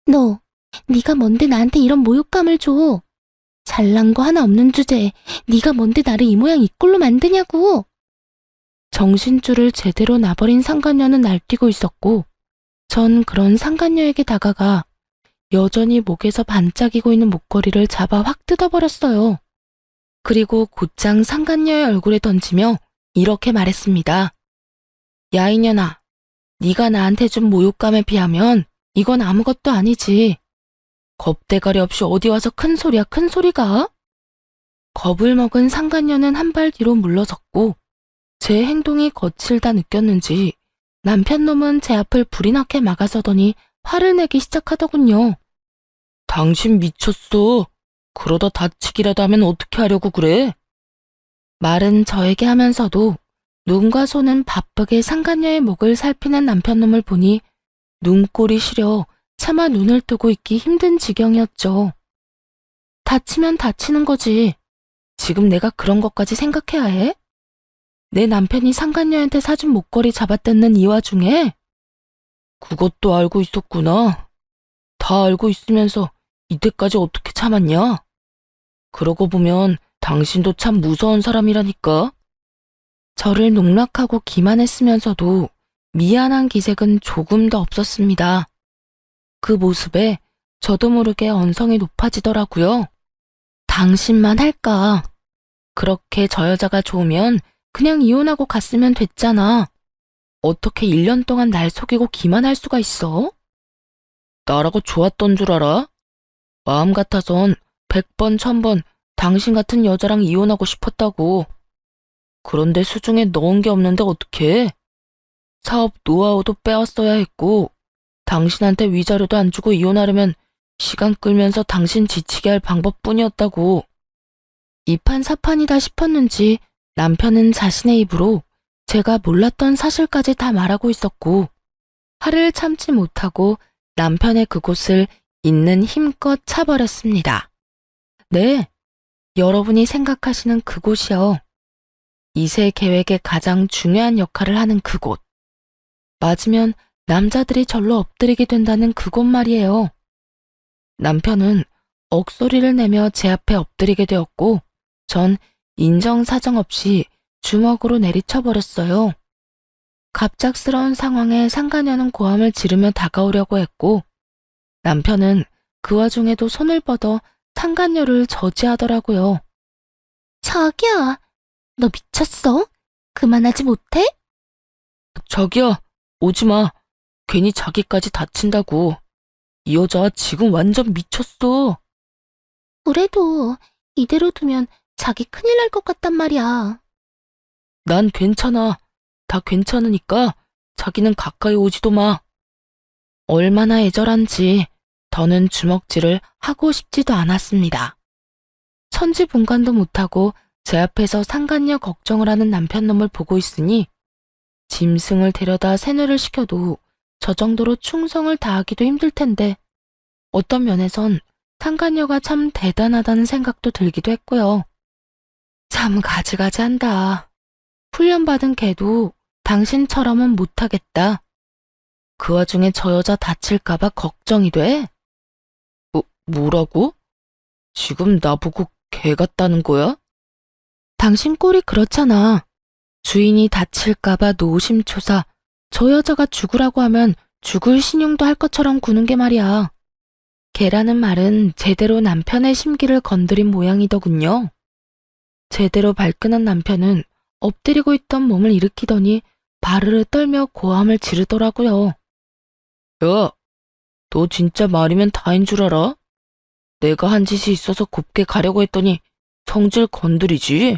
너, 네가 뭔데 나한테 이런 모욕감을 줘? 잘난 거 하나 없는 주제에 네가 뭔데 나를 이 모양 이 꼴로 만드냐고. 정신줄을 제대로 놔버린 상간녀는 날뛰고 있었고 전 그런 상간녀에게 다가가 여전히 목에서 반짝이고 있는 목걸이를 잡아 확 뜯어버렸어요. 그리고 곧장 상간녀의 얼굴에 던지며 이렇게 말했습니다. 야 이년아, 네가 나한테 준 모욕감에 비하면 이건 아무것도 아니지. 겁대가리 없이 어디 와서 큰 소리야 큰 소리가? 겁을 먹은 상간녀는 한 발 뒤로 물러섰고 제 행동이 거칠다 느꼈는지 남편 놈은 제 앞을 불이 나게 막아서더니 화를 내기 시작하더군요. 당신 미쳤어. 그러다 다치기라도 하면 어떻게 하려고 그래? 말은 저에게 하면서도 눈과 손은 바쁘게 상간녀의 목을 살피는 남편 놈을 보니 눈꼴이 시려 차마 눈을 뜨고 있기 힘든 지경이었죠. 다치면 다치는 거지. 지금 내가 그런 것까지 생각해야 해? 내 남편이 상간녀한테 사준 목걸이 잡아뜯는 이 와중에? 그것도 알고 있었구나. 다 알고 있으면서 이때까지 어떻게 참았냐? 그러고 보면 당신도 참 무서운 사람이라니까. 저를 농락하고 기만했으면서도 미안한 기색은 조금 더 없었습니다. 그 모습에 저도 모르게 언성이 높아지더라고요. 당신만 할까? 그렇게 저 여자가 좋으면 그냥 이혼하고 갔으면 됐잖아. 어떻게 1년 동안 날 속이고 기만할 수가 있어? 나라고 좋았던 줄 알아? 마음 같아선 100번, 1000번 당신 같은 여자랑 이혼하고 싶었다고. 그런데 수중에 넣은 게 없는데 어떡해? 사업 노하우도 빼왔어야 했고 당신한테 위자료도 안 주고 이혼하려면 시간 끌면서 당신 지치게 할 방법뿐이었다고. 이판사판이다 싶었는지 남편은 자신의 입으로 제가 몰랐던 사실까지 다 말하고 있었고 화를 참지 못하고 남편의 그곳을 있는 힘껏 차버렸습니다. 네, 여러분이 생각하시는 그곳이요. 이세 계획의 가장 중요한 역할을 하는 그곳. 맞으면 남자들이 절로 엎드리게 된다는 그곳 말이에요. 남편은 억소리를 내며 제 앞에 엎드리게 되었고 전 인정사정 없이 주먹으로 내리쳐버렸어요. 갑작스러운 상황에 상간녀는 고함을 지르며 다가오려고 했고 남편은 그 와중에도 손을 뻗어 상간녀를 저지하더라고요. 자기야, 너 미쳤어? 그만하지 못해? 자기야, 오지마. 괜히 자기까지 다친다고. 이 여자 지금 완전 미쳤어. 그래도 이대로 두면 자기 큰일 날 것 같단 말이야. 난 괜찮아. 다 괜찮으니까 자기는 가까이 오지도 마. 얼마나 애절한지 더는 주먹질을 하고 싶지도 않았습니다. 천지분간도 못하고 제 앞에서 상간녀 걱정을 하는 남편 놈을 보고 있으니 짐승을 데려다 세뇌를 시켜도 저 정도로 충성을 다하기도 힘들 텐데 어떤 면에선 상간녀가 참 대단하다는 생각도 들기도 했고요. 참 가지가지한다. 훈련받은 걔도 당신처럼은 못하겠다. 그 와중에 저 여자 다칠까봐 걱정이 돼? 뭐라고? 지금 나보고 개 같다는 거야? 당신 꼴이 그렇잖아. 주인이 다칠까봐 노심초사, 저 여자가 죽으라고 하면 죽을 신용도 할 것처럼 구는 게 말이야. 개라는 말은 제대로 남편의 심기를 건드린 모양이더군요. 제대로 발끈한 남편은 엎드리고 있던 몸을 일으키더니 바르르 떨며 고함을 지르더라고요. 야, 너 진짜 말이면 다인 줄 알아? 내가 한 짓이 있어서 곱게 가려고 했더니 성질 건드리지?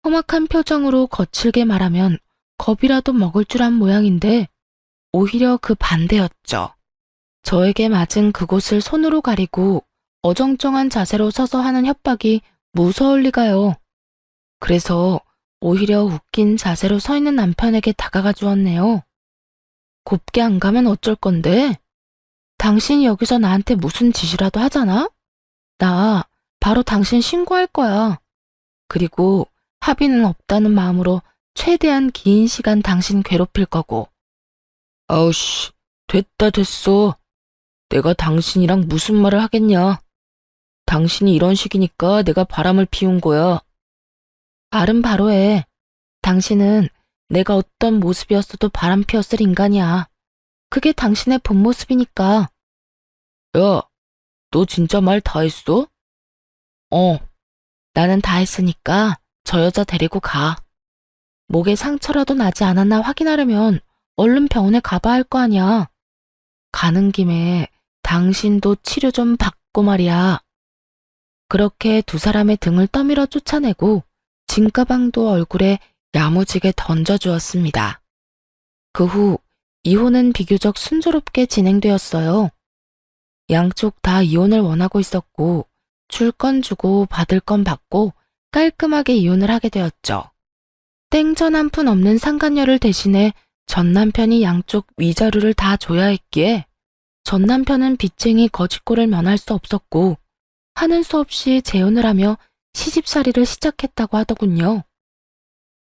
험악한 표정으로 거칠게 말하면 겁이라도 먹을 줄 안 모양인데 오히려 그 반대였죠. 저에게 맞은 그곳을 손으로 가리고 어정쩡한 자세로 서서 하는 협박이 무서울 리가요. 그래서 오히려 웃긴 자세로 서 있는 남편에게 다가가 주었네요. 곱게 안 가면 어쩔 건데? 당신이 여기서 나한테 무슨 짓이라도 하잖아? 나 바로 당신 신고할 거야. 그리고 합의는 없다는 마음으로 최대한 긴 시간 당신 괴롭힐 거고. 아우씨, 됐어. 내가 당신이랑 무슨 말을 하겠냐. 당신이 이런 식이니까 내가 바람을 피운 거야. 말은 바로 해. 당신은 내가 어떤 모습이었어도 바람 피웠을 인간이야. 그게 당신의 본 모습이니까. 야, 너 진짜 말 다 했어? 나는 다 했으니까 저 여자 데리고 가. 목에 상처라도 나지 않았나 확인하려면 얼른 병원에 가봐야 할 거 아니야. 가는 김에 당신도 치료 좀 받고 말이야. 그렇게 두 사람의 등을 떠밀어 쫓아내고 진가방도 얼굴에 야무지게 던져주었습니다. 그 후 이혼은 비교적 순조롭게 진행되었어요. 양쪽 다 이혼을 원하고 있었고 줄 건 주고 받을 건 받고 깔끔하게 이혼을 하게 되었죠. 땡전 한 푼 없는 상간녀를 대신해 전 남편이 양쪽 위자료를 다 줘야 했기에 전 남편은 빚쟁이 거짓골을 면할 수 없었고 하는 수 없이 재혼을 하며 시집살이를 시작했다고 하더군요.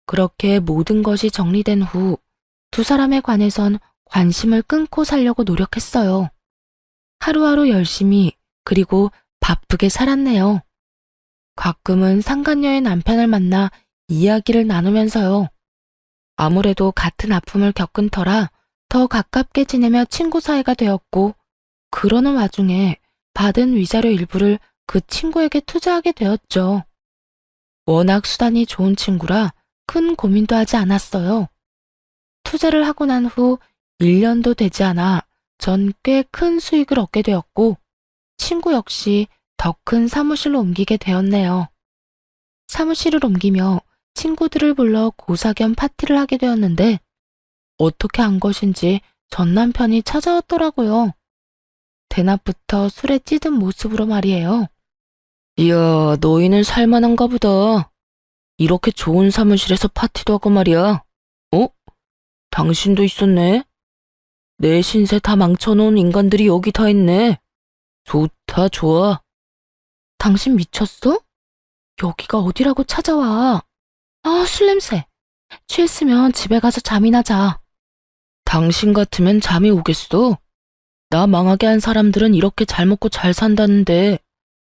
그렇게 모든 것이 정리된 후 두 사람에 관해선 관심을 끊고 살려고 노력했어요. 하루하루 열심히 그리고 바쁘게 살았네요. 가끔은 상간녀의 남편을 만나 이야기를 나누면서요. 아무래도 같은 아픔을 겪은 터라 더 가깝게 지내며 친구 사이가 되었고 그러는 와중에 받은 위자료 일부를 그 친구에게 투자하게 되었죠. 워낙 수단이 좋은 친구라 큰 고민도 하지 않았어요. 투자를 하고 난 후 1년도 되지 않아 전 꽤 큰 수익을 얻게 되었고 친구 역시 더 큰 사무실로 옮기게 되었네요. 사무실을 옮기며 친구들을 불러 고사 겸 파티를 하게 되었는데 어떻게 한 것인지 전 남편이 찾아왔더라고요. 대낮부터 술에 찌든 모습으로 말이에요. 이야, 너희는 살만한가 보다. 이렇게 좋은 사무실에서 파티도 하고 말이야. 당신도 있었네. 내 신세 다 망쳐놓은 인간들이 여기 다 있네. 좋다, 좋아. 당신 미쳤어? 여기가 어디라고 찾아와. 술 냄새. 취했으면 집에 가서 잠이나 자. 당신 같으면 잠이 오겠어? 나 망하게 한 사람들은 이렇게 잘 먹고 잘 산다는데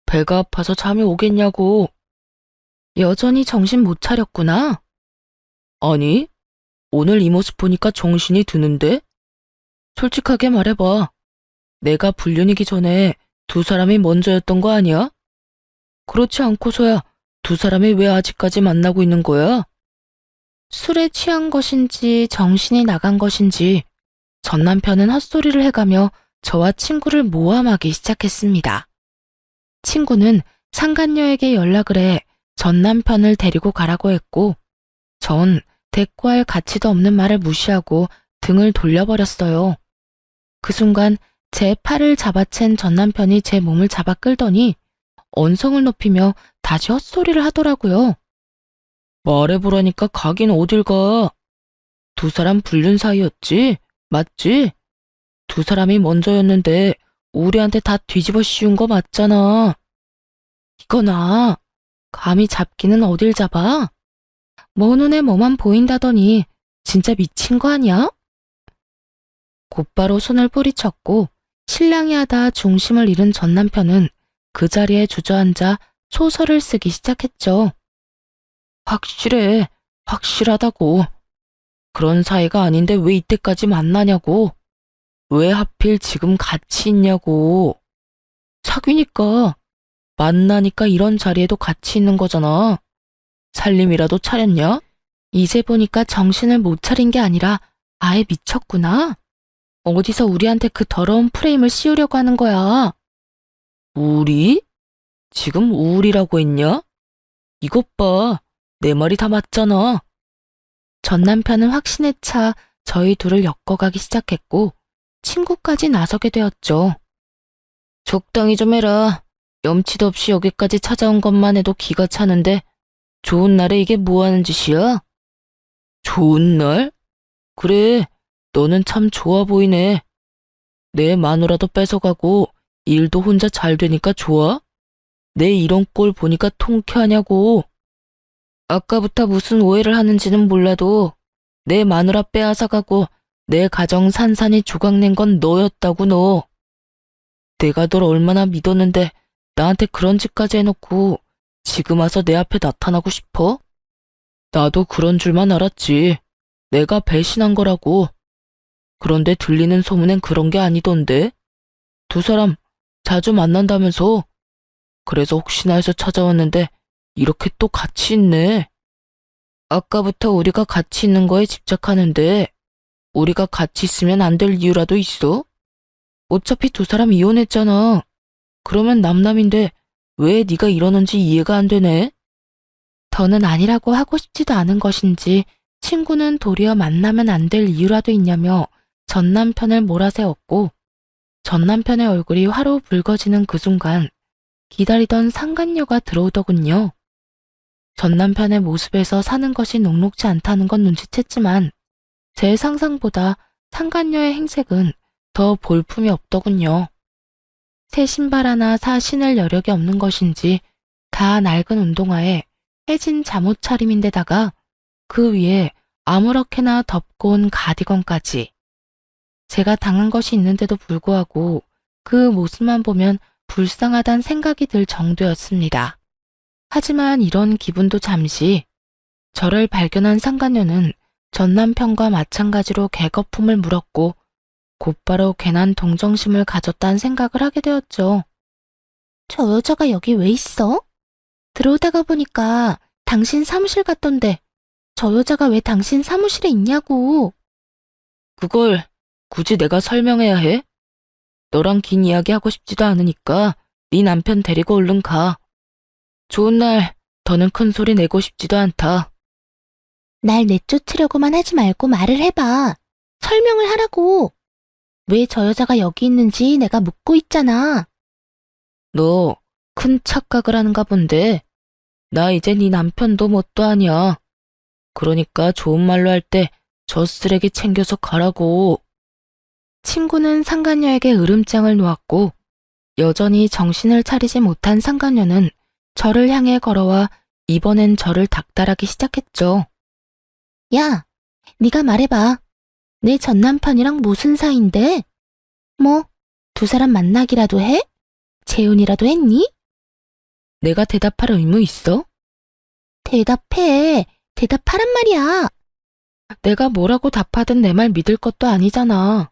배가 아파서 잠이 오겠냐고. 여전히 정신 못 차렸구나. 아니, 오늘 이 모습 보니까 정신이 드는데? 솔직하게 말해봐. 내가 불륜이기 전에 두 사람이 먼저였던 거 아니야? 그렇지 않고서야 두 사람이 왜 아직까지 만나고 있는 거야? 술에 취한 것인지 정신이 나간 것인지 전 남편은 헛소리를 해가며 저와 친구를 모함하기 시작했습니다. 친구는 상간녀에게 연락을 해 전 남편을 데리고 가라고 했고 전 대꾸할 가치도 없는 말을 무시하고 등을 돌려버렸어요. 그 순간 제 팔을 잡아챈 전 남편이 제 몸을 잡아 끌더니 언성을 높이며 다시 헛소리를 하더라고요. 말해보라니까 가긴 어딜 가. 두 사람 불륜 사이였지? 맞지? 두 사람이 먼저였는데 우리한테 다 뒤집어 씌운 거 맞잖아. 이거나 감히 잡기는 어딜 잡아? 뭐 눈에 뭐만 보인다더니 진짜 미친 거 아니야? 곧바로 손을 뿌리쳤고 실랑이 하다 중심을 잃은 전 남편은 그 자리에 주저앉아 소설을 쓰기 시작했죠. 확실해. 확실하다고. 그런 사이가 아닌데 왜 이때까지 만나냐고. 왜 하필 지금 같이 있냐고. 사귀니까, 만나니까 이런 자리에도 같이 있는 거잖아. 살림이라도 차렸냐? 이제 보니까 정신을 못 차린 게 아니라 아예 미쳤구나. 어디서 우리한테 그 더러운 프레임을 씌우려고 하는 거야. 우리? 지금 우리라고 했냐? 이것 봐. 내 말이 다 맞잖아. 전 남편은 확신에 차 저희 둘을 엮어가기 시작했고 친구까지 나서게 되었죠. 적당히 좀 해라. 염치도 없이 여기까지 찾아온 것만 해도 기가 차는데 좋은 날에 이게 뭐 하는 짓이야? 좋은 날? 그래, 너는 참 좋아 보이네. 내 마누라도 뺏어가고 일도 혼자 잘 되니까 좋아? 내 이런 꼴 보니까 통쾌하냐고. 아까부터 무슨 오해를 하는지는 몰라도 내 마누라 빼앗아가고 내 가정 산산이 조각낸 건 너였다고 너. 내가 널 얼마나 믿었는데 나한테 그런 짓까지 해놓고 지금 와서 내 앞에 나타나고 싶어? 나도 그런 줄만 알았지. 내가 배신한 거라고. 그런데 들리는 소문엔 그런 게 아니던데. 두 사람 자주 만난다면서. 그래서 혹시나 해서 찾아왔는데 이렇게 또 같이 있네. 아까부터 우리가 같이 있는 거에 집착하는데 우리가 같이 있으면 안 될 이유라도 있어? 어차피 두 사람 이혼했잖아. 그러면 남남인데 왜 네가 이러는지 이해가 안 되네. 더는 아니라고 하고 싶지도 않은 것인지 친구는 도리어 만나면 안 될 이유라도 있냐며 전 남편을 몰아세웠고 전 남편의 얼굴이 화로 붉어지는 그 순간 기다리던 상간녀가 들어오더군요. 전 남편의 모습에서 사는 것이 녹록지 않다는 건 눈치챘지만 제 상상보다 상간녀의 행색은 더 볼품이 없더군요. 새 신발 하나 사 신을 여력이 없는 것인지 다 낡은 운동화에 해진 잠옷 차림인데다가 그 위에 아무렇게나 덮고 온 가디건까지. 제가 당한 것이 있는데도 불구하고 그 모습만 보면 불쌍하단 생각이 들 정도였습니다. 하지만 이런 기분도 잠시. 저를 발견한 상간녀는 전 남편과 마찬가지로 개거품을 물었고 곧바로 괜한 동정심을 가졌다는 생각을 하게 되었죠. 저 여자가 여기 왜 있어? 들어오다가 보니까 당신 사무실 갔던데 저 여자가 왜 당신 사무실에 있냐고. 그걸 굳이 내가 설명해야 해? 너랑 긴 이야기 하고 싶지도 않으니까 네 남편 데리고 얼른 가. 좋은 날 더는 큰 소리 내고 싶지도 않다. 날 내쫓으려고만 하지 말고 말을 해봐. 설명을 하라고. 왜 저 여자가 여기 있는지 내가 묻고 있잖아. 너 큰 착각을 하는가 본데. 나 이제 네 남편도 뭣도 아니야. 그러니까 좋은 말로 할 때 저 쓰레기 챙겨서 가라고. 친구는 상간녀에게 으름장을 놓았고 여전히 정신을 차리지 못한 상간녀는 저를 향해 걸어와 이번엔 저를 닥달하기 시작했죠. 야, 네가 말해봐. 내 전 남편이랑 무슨 사이인데? 뭐, 두 사람 만나기라도 해? 재혼이라도 했니? 내가 대답할 의무 있어? 대답해. 대답하란 말이야. 내가 뭐라고 답하든 내 말 믿을 것도 아니잖아.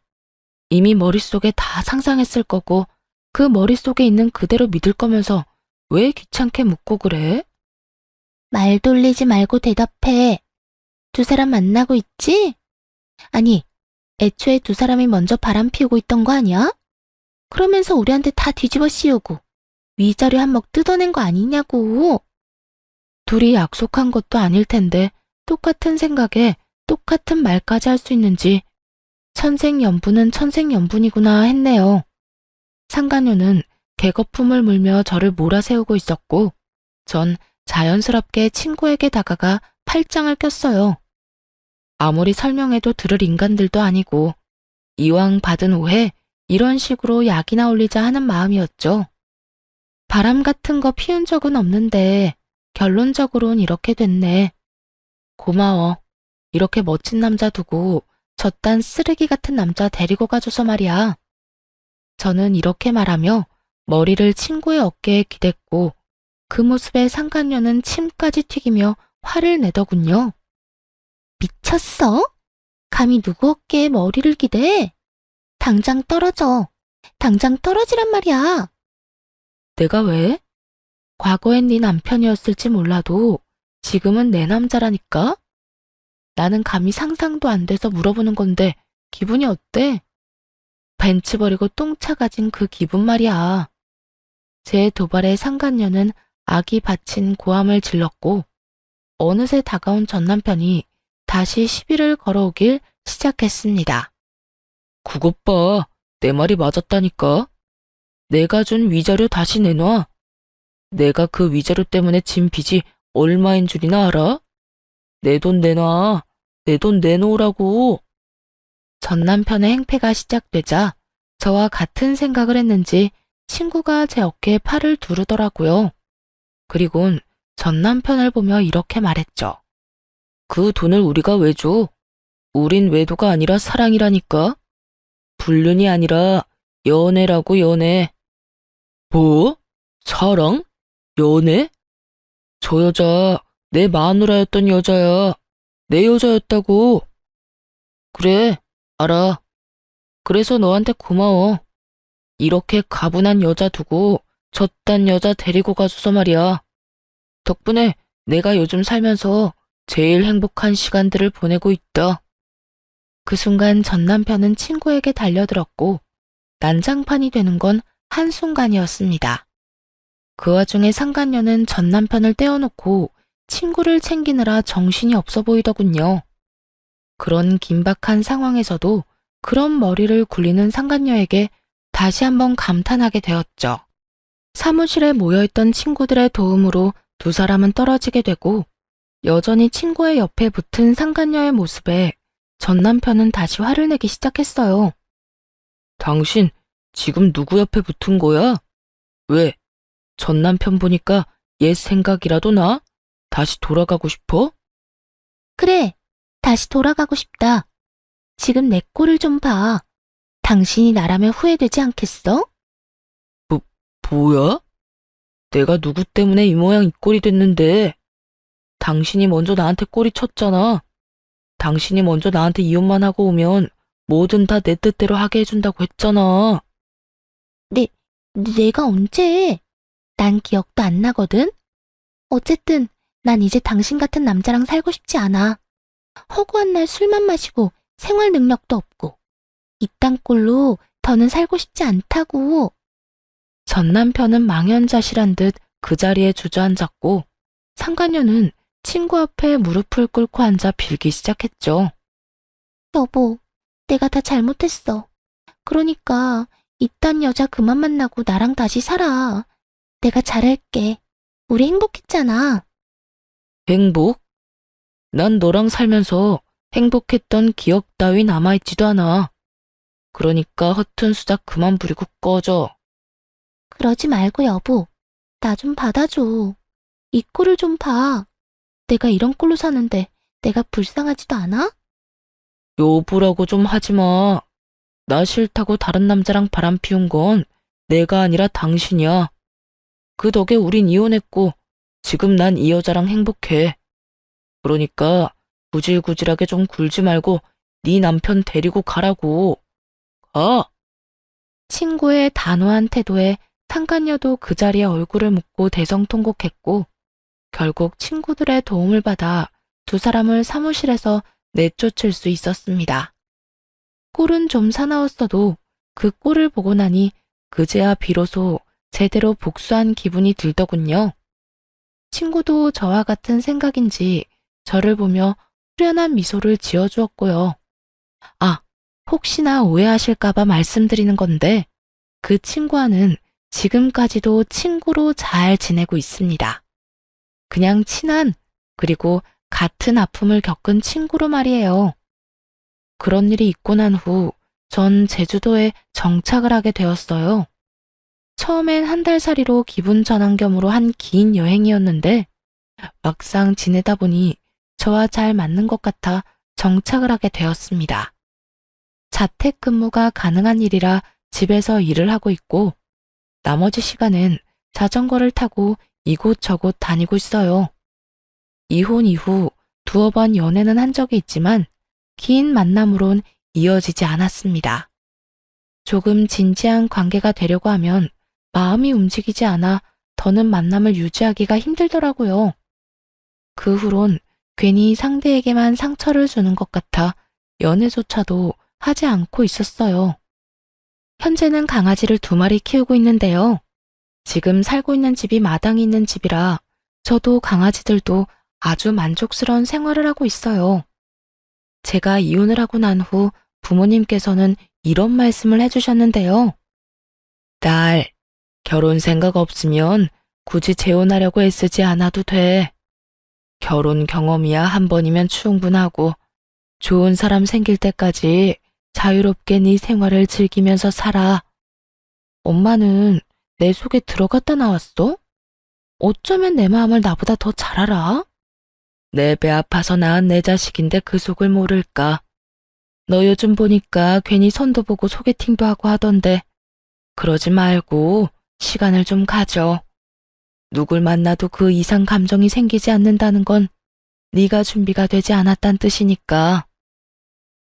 이미 머릿속에 다 상상했을 거고 그 머릿속에 있는 그대로 믿을 거면서 왜 귀찮게 묻고 그래? 말 돌리지 말고 대답해. 두 사람 만나고 있지? 아니, 애초에 두 사람이 먼저 바람 피우고 있던 거 아니야? 그러면서 우리한테 다 뒤집어 씌우고 위자료 한 먹 뜯어낸 거 아니냐고. 둘이 약속한 것도 아닐 텐데 똑같은 생각에 똑같은 말까지 할 수 있는지 천생연분은 천생연분이구나 했네요. 상간녀는 개거품을 물며 저를 몰아세우고 있었고 전 자연스럽게 친구에게 다가가 팔짱을 꼈어요. 아무리 설명해도 들을 인간들도 아니고 이왕 받은 오해 이런 식으로 약이나 올리자 하는 마음이었죠. 바람 같은 거 피운 적은 없는데 결론적으론 이렇게 됐네. 고마워. 이렇게 멋진 남자 두고 저딴 쓰레기 같은 남자 데리고 가줘서 말이야. 저는 이렇게 말하며 머리를 친구의 어깨에 기댔고 그 모습에 상간녀는 침까지 튀기며 화를 내더군요. 미쳤어? 감히 누구 어깨에 머리를 기대? 당장 떨어져. 당장 떨어지란 말이야. 내가 왜? 과거엔 네 남편이었을지 몰라도 지금은 내 남자라니까? 나는 감히 상상도 안 돼서 물어보는 건데 기분이 어때? 벤츠 버리고 똥차 가진 그 기분 말이야. 제 도발에 상간녀는 악이 받친 고함을 질렀고 어느새 다가온 전 남편이 다시 시비를 걸어오길 시작했습니다. 그것 봐. 내 말이 맞았다니까. 내가 준 위자료 다시 내놔. 내가 그 위자료 때문에 진 빚이 얼마인 줄이나 알아? 내 돈 내놔. 내 돈 내놓으라고. 전 남편의 행패가 시작되자 저와 같은 생각을 했는지 친구가 제 어깨에 팔을 두르더라고요. 그리곤 전 남편을 보며 이렇게 말했죠. 그 돈을 우리가 왜 줘? 우린 외도가 아니라 사랑이라니까. 불륜이 아니라 연애라고, 연애. 뭐? 사랑? 연애? 저 여자 내 마누라였던 여자야. 내 여자였다고. 그래, 알아. 그래서 너한테 고마워. 이렇게 가분한 여자 두고 저딴 여자 데리고 가줘서 말이야. 덕분에 내가 요즘 살면서 제일 행복한 시간들을 보내고 있다. 그 순간 전 남편은 친구에게 달려들었고 난장판이 되는 건 한순간이었습니다. 그 와중에 상간녀는 전 남편을 떼어놓고 친구를 챙기느라 정신이 없어 보이더군요. 그런 긴박한 상황에서도 그런 머리를 굴리는 상간녀에게 다시 한번 감탄하게 되었죠. 사무실에 모여있던 친구들의 도움으로 두 사람은 떨어지게 되고 여전히 친구의 옆에 붙은 상간녀의 모습에 전 남편은 다시 화를 내기 시작했어요. 당신 지금 누구 옆에 붙은 거야? 왜? 전 남편 보니까 옛 생각이라도 나? 다시 돌아가고 싶어? 그래, 다시 돌아가고 싶다. 지금 내 꼴을 좀 봐. 당신이 나라면 후회되지 않겠어? 뭐야? 내가 누구 때문에 이 모양 이 꼴이 됐는데. 당신이 먼저 나한테 꼬리 쳤잖아. 당신이 먼저 나한테 이혼만 하고 오면 뭐든 다 내 뜻대로 하게 해준다고 했잖아. 내가 언제? 난 기억도 안 나거든? 어쨌든 난 이제 당신 같은 남자랑 살고 싶지 않아. 허구한 날 술만 마시고 생활 능력도 없고 이딴 꼴로 더는 살고 싶지 않다고. 전 남편은 망연자실한 듯 그 자리에 주저앉았고 상간녀는 친구 앞에 무릎을 꿇고 앉아 빌기 시작했죠. 여보, 내가 다 잘못했어. 그러니까 이딴 여자 그만 만나고 나랑 다시 살아. 내가 잘할게. 우리 행복했잖아. 행복? 난 너랑 살면서 행복했던 기억 따위 남아있지도 않아. 그러니까 허튼 수작 그만 부리고 꺼져. 그러지 말고 여보. 나 좀 받아줘. 이 꼴을 좀 봐. 내가 이런 꼴로 사는데 내가 불쌍하지도 않아? 여보라고 좀 하지 마. 나 싫다고 다른 남자랑 바람 피운 건 내가 아니라 당신이야. 그 덕에 우린 이혼했고 지금 난 이 여자랑 행복해. 그러니까 구질구질하게 좀 굴지 말고 네 남편 데리고 가라고. 가. 친구의 단호한 태도에 상간녀도 그 자리에 얼굴을 묻고 대성통곡했고 결국 친구들의 도움을 받아 두 사람을 사무실에서 내쫓을 수 있었습니다. 꼴은 좀 사나웠어도 그 꼴을 보고 나니 그제야 비로소 제대로 복수한 기분이 들더군요. 친구도 저와 같은 생각인지 저를 보며 후련한 미소를 지어주었고요. 아, 혹시나 오해하실까봐 말씀드리는 건데 그 친구와는 지금까지도 친구로 잘 지내고 있습니다. 그냥 친한 그리고 같은 아픔을 겪은 친구로 말이에요. 그런 일이 있고 난 후 전 제주도에 정착을 하게 되었어요. 처음엔 한 달 살이로 기분 전환 겸으로 한 긴 여행이었는데 막상 지내다 보니 저와 잘 맞는 것 같아 정착을 하게 되었습니다. 자택근무가 가능한 일이라 집에서 일을 하고 있고 나머지 시간은 자전거를 타고 이곳저곳 다니고 있어요. 이혼 이후 두어 번 연애는 한 적이 있지만 긴 만남으론 이어지지 않았습니다. 조금 진지한 관계가 되려고 하면 마음이 움직이지 않아 더는 만남을 유지하기가 힘들더라고요. 그 후론 괜히 상대에게만 상처를 주는 것 같아 연애조차도 하지 않고 있었어요. 현재는 강아지를 2마리 키우고 있는데요. 지금 살고 있는 집이 마당이 있는 집이라 저도 강아지들도 아주 만족스러운 생활을 하고 있어요. 제가 이혼을 하고 난 후 부모님께서는 이런 말씀을 해주셨는데요. 딸, 결혼 생각 없으면 굳이 재혼하려고 애쓰지 않아도 돼. 결혼 경험이야 한 번이면 충분하고 좋은 사람 생길 때까지 자유롭게 네 생활을 즐기면서 살아. 엄마는 내 속에 들어갔다 나왔어? 어쩌면 내 마음을 나보다 더 잘 알아? 내 배 아파서 낳은 내 자식인데 그 속을 모를까. 너 요즘 보니까 괜히 선도 보고 소개팅도 하고 하던데 그러지 말고 시간을 좀 가져. 누굴 만나도 그 이상 감정이 생기지 않는다는 건 네가 준비가 되지 않았단 뜻이니까.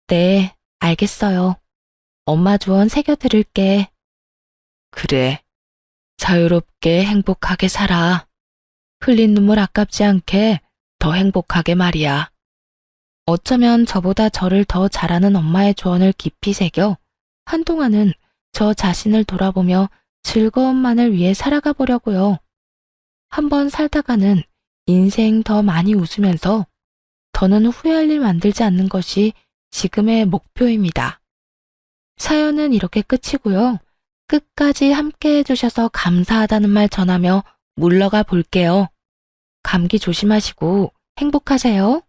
네, 알겠어요. 엄마 조언 새겨 들을게. 그래. 자유롭게 행복하게 살아. 흘린 눈물 아깝지 않게 더 행복하게 말이야. 어쩌면 저보다 저를 더 잘하는 엄마의 조언을 깊이 새겨 한동안은 저 자신을 돌아보며 즐거움만을 위해 살아가 보려고요. 한번 살다가는 인생 더 많이 웃으면서 더는 후회할 일 만들지 않는 것이 지금의 목표입니다. 사연은 이렇게 끝이고요. 끝까지 함께 해주셔서 감사하다는 말 전하며 물러가 볼게요. 감기 조심하시고 행복하세요.